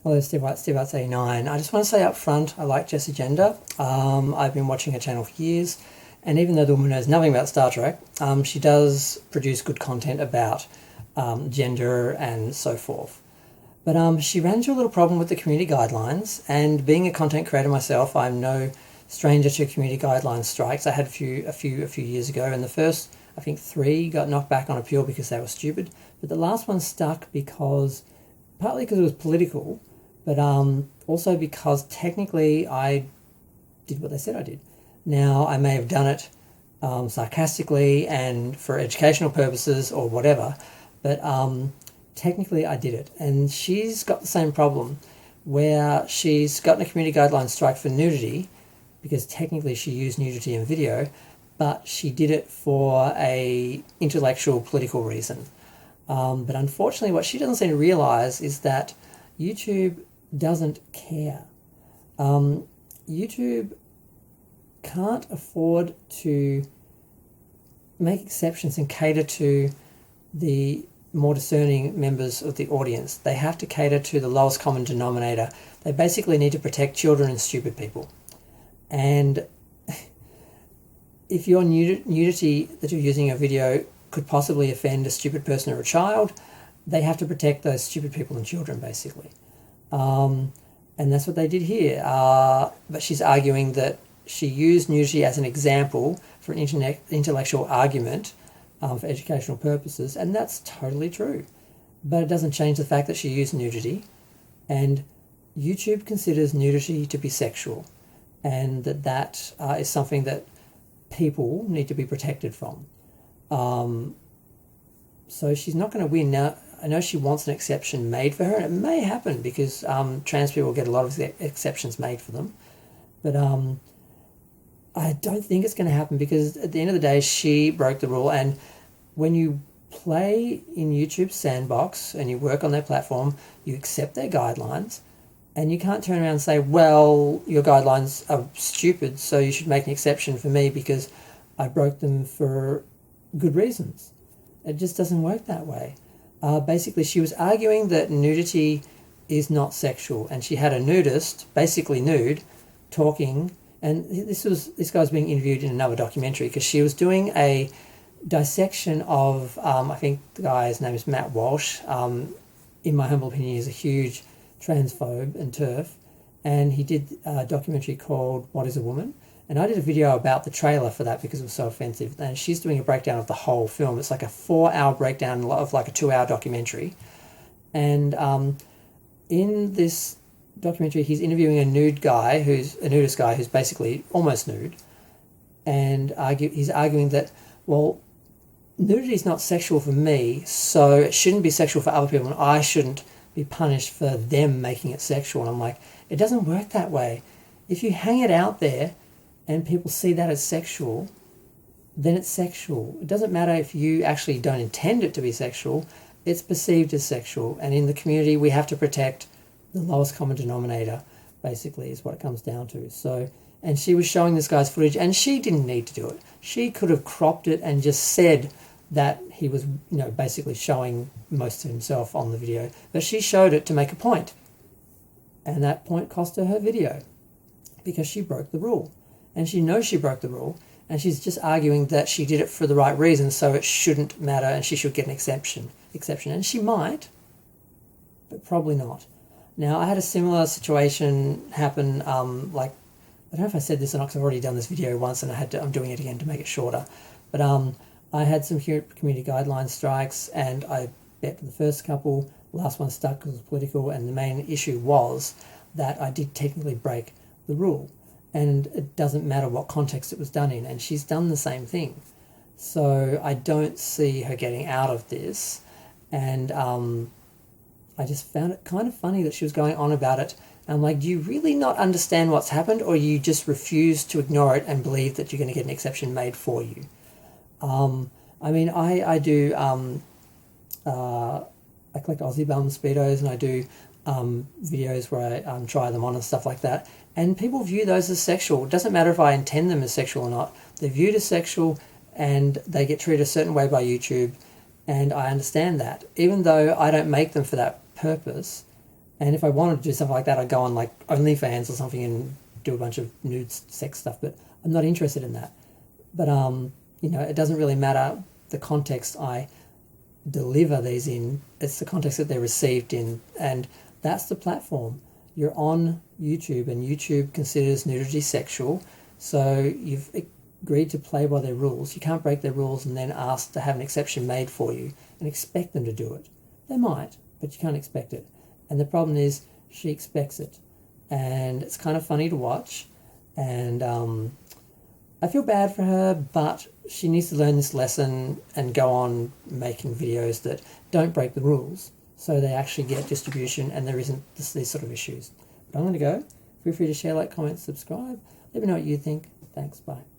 Hello, Steve White, Steve Arts 89. I just want to say up front, I like Jessie Gender. I've been watching her channel for years, and even though the woman knows nothing about Star Trek, she does produce good content about gender and so forth. But she ran into a little problem with the community guidelines, and being a content creator myself, I'm no stranger to community guidelines strikes. I had a few years ago, and the first, I think 3 got knocked back on appeal because they were stupid, but the last one stuck because, partly because it was political, but also because technically I did what they said I did. Now, I may have done it sarcastically and for educational purposes or whatever, but technically I did it. And she's got the same problem where she's gotten a community guidelines strike for nudity because technically she used nudity in video, but she did it for a intellectual political reason. But unfortunately what she doesn't seem to realise is that YouTube doesn't care. YouTube can't afford to make exceptions and cater to the more discerning members of the audience. They have to cater to the lowest common denominator. They basically need to protect children and stupid people. And if your nudity that you're using in a video could possibly offend a stupid person or a child, they have to protect those stupid people and children, basically. And that's what they did here. But she's arguing that she used nudity as an example for an intellectual argument for educational purposes, and that's totally true. But it doesn't change the fact that she used nudity, and YouTube considers nudity to be sexual, and that is something that people need to be protected from. So she's not going to win. Now, I know she wants an exception made for her, and it may happen because trans people get a lot of exceptions made for them. But I don't think it's going to happen because at the end of the day, she broke the rule. And when you play in YouTube's sandbox and you work on their platform, you accept their guidelines, and you can't turn around and say, well, your guidelines are stupid, so you should make an exception for me because I broke them for good reasons. It just doesn't work that way. Basically, she was arguing that nudity is not sexual, and she had a nudist, basically nude, talking, and this guy was being interviewed in another documentary because she was doing a dissection of, I think the guy's name is Matt Walsh. In my humble opinion, he's a huge transphobe and TERF, and he did a documentary called What is a Woman? And I did a video about the trailer for that because it was so offensive. And she's doing a breakdown of the whole film. It's like a 4-hour breakdown of like a 2-hour documentary. And in this documentary, he's interviewing a nudist guy who's basically almost nude. And he's arguing that, well, nudity is not sexual for me, so it shouldn't be sexual for other people, and I shouldn't be punished for them making it sexual. And I'm like, it doesn't work that way. If you hang it out there, and people see that as sexual, then it's sexual. It doesn't matter if you actually don't intend it to be sexual, it's perceived as sexual. And in the community, we have to protect the lowest common denominator, basically, is what it comes down to. So, and she was showing this guy's footage, and she didn't need to do it. She could have cropped it and just said that he was, basically showing most of himself on the video. But she showed it to make a point. And that point cost her video because she broke the rule. And she knows she broke the rule, and she's just arguing that she did it for the right reason, so it shouldn't matter, and she should get an exception. And she might, but probably not. Now, I had a similar situation happen, I don't know if I said this or not because I've already done this video once, and I'm doing it again to make it shorter. But I had some community guideline strikes, and I bet for the first couple, the last one stuck because it was political, and the main issue was that I did technically break the rule. And it doesn't matter what context it was done in, and she's done the same thing. So I don't see her getting out of this, and I just found it kind of funny that she was going on about it. And I'm like, do you really not understand what's happened, or you just refuse to ignore it and believe that you're going to get an exception made for you? I mean, I do, I collect Aussie Bum Speedos, and I do videos where I try them on and stuff like that. And people view those as sexual. It doesn't matter if I intend them as sexual or not. They're viewed as sexual, and they get treated a certain way by YouTube. And I understand that. Even though I don't make them for that purpose, And if I wanted to do something like that, I'd go on like OnlyFans or something and do a bunch of nude sex stuff. But I'm not interested in that. But you know, it doesn't really matter the context I deliver these in. It's the context that they're received in, and that's the platform. You're on YouTube, and YouTube considers nudity sexual, so you've agreed to play by their rules. You can't break their rules and then ask to have an exception made for you and expect them to do it. They might, but you can't expect it. And the problem is she expects it, and it's kind of funny to watch. And I feel bad for her, but she needs to learn this lesson and go on making videos that don't break the rules, so they actually get distribution and there isn't these sort of issues. But I'm going to go. Feel free to share, like, comment, subscribe. Let me know what you think. Thanks. Bye.